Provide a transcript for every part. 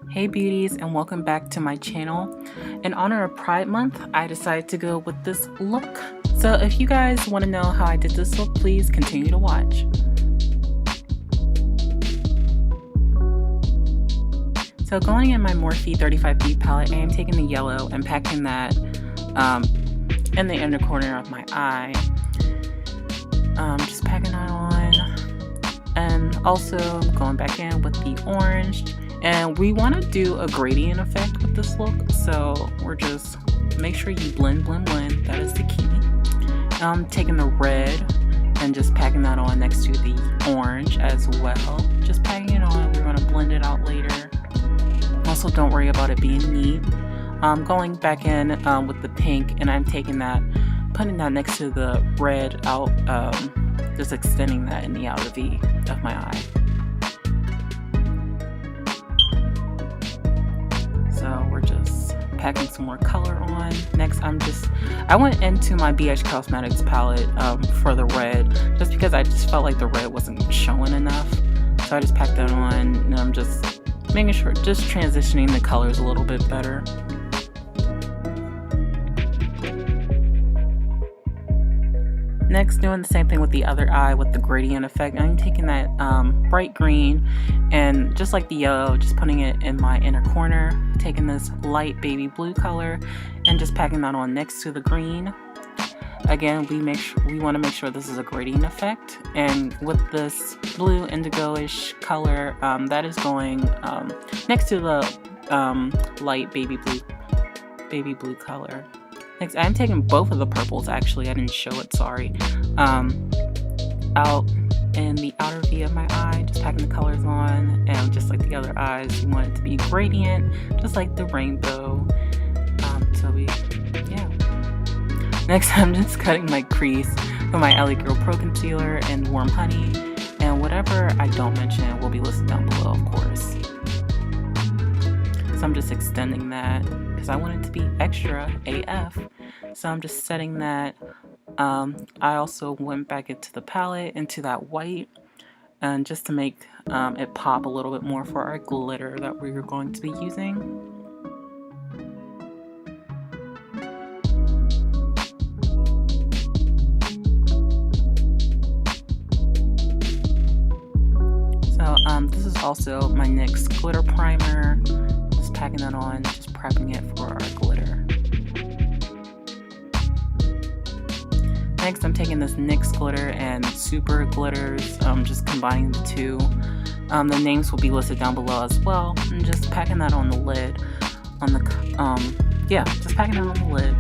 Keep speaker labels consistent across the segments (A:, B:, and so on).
A: Hey beauties, and welcome back to my channel. In honor of Pride Month, I decided to go with this look. So if you guys want to know how I did this look, please continue to watch. So going in my Morphe 35B palette, I am taking the yellow and packing that in the inner corner of my eye. Just packing that on, and also going back in with the orange. And we want to do a gradient effect with this look, so we're just make sure you blend. That is the key. Taking the red and just packing that on next to the orange as well. Just packing it on. We're going to blend it out later. Also, don't worry about it being neat. Going back in with the pink, and I'm taking that, putting that next to the red out, just extending that in the outer V of my eye. So we're just packing some more color on. Next, I went into my BH Cosmetics palette for the red, just because I just felt like the red wasn't showing enough. So I just packed that on, and I'm just making sure, just transitioning the colors a little bit better. Next, doing the same thing with the other eye with the gradient effect. I'm taking that bright green, and just like the yellow, just putting it in my inner corner, taking this light baby blue color and just packing that on next to the green. Again, we want to make sure this is a gradient effect, and with this blue indigo-ish color, that is going next to the light baby blue color. Next, I'm taking both of the purples, actually, I didn't show it, sorry, out in the outer V of my eye, just packing the colors on, and just like the other eyes, you want it to be gradient, just like the rainbow. Yeah. Next, I'm just cutting my crease with my LA Girl Pro Concealer and Warm Honey, and whatever I don't mention will be listed down below, of course. So I'm just extending that because I want it to be extra AF. So I'm just setting that. I also went back into the palette, into that white, and just to make it pop a little bit more for our glitter that we're going to be using. So this is also my NYX Glitter Primer. Just packing that on, just prepping it for our glitter. Next, I'm taking this NYX glitter and Super glitters, just combining the two. The names will be listed down below as well, and just packing that on the lid. Just packing it on the lid.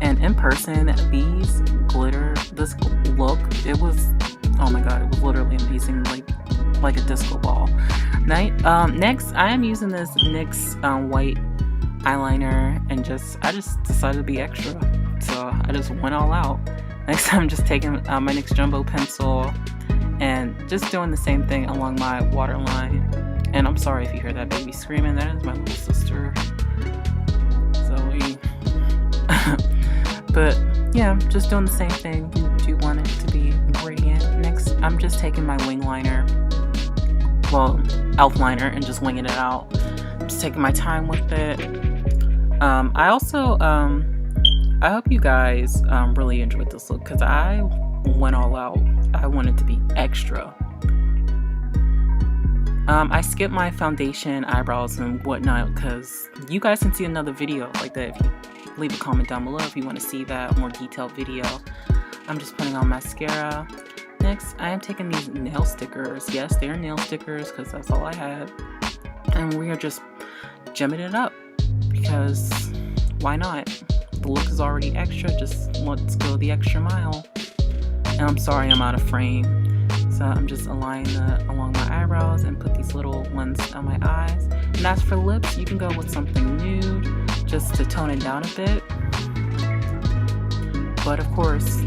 A: And in person, this look, it was, oh my god, it was literally amazing, like a disco ball. Next, I am using this NYX white eyeliner, and I just decided to be extra, so I just went all out. Next, I'm just taking my NYX Jumbo Pencil and just doing the same thing along my waterline. And I'm sorry if you hear that baby screaming, that is my little sister, Zoe. But yeah, just doing the same thing. You do want it to be gradient. Next, I'm just taking my wing liner, well, elf liner, and just winging it out. Just taking my time with it. I hope you guys really enjoyed this look, because I went all out. I wanted to be extra. I skipped my foundation, eyebrows, and whatnot, because you guys can see another video like that if you leave a comment down below if you want to see that more detailed video. I'm just putting on mascara. Next, I am taking these nail stickers. Yes, they are nail stickers, because that's all I had. And we are just gemming it up, because why not? The look is already extra, just let's go the extra mile. And I'm sorry I'm out of frame, so I'm just aligning that along my eyebrows and put these little ones on my eyes. And as for lips, you can go with something nude just to tone it down a bit, but of course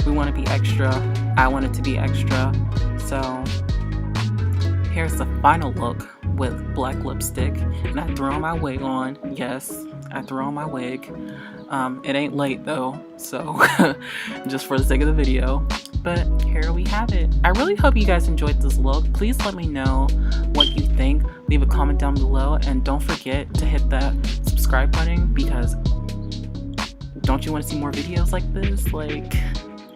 A: we want to be extra. I want it to be extra, so here's the final look with black lipstick, and I threw on my wig on. Yes, I threw on my wig. It ain't late though, so just for the sake of the video. But here we have it. I really hope you guys enjoyed this look. Please let me know what you think. Leave a comment down below, and don't forget to hit that subscribe button, because don't you want to see more videos like this? Like,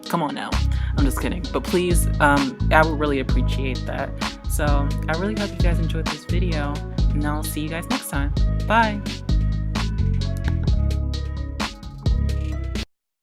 A: come on now. I'm just kidding, but please, I would really appreciate that. So I really hope you guys enjoyed this video, and I'll see you guys next time. Bye.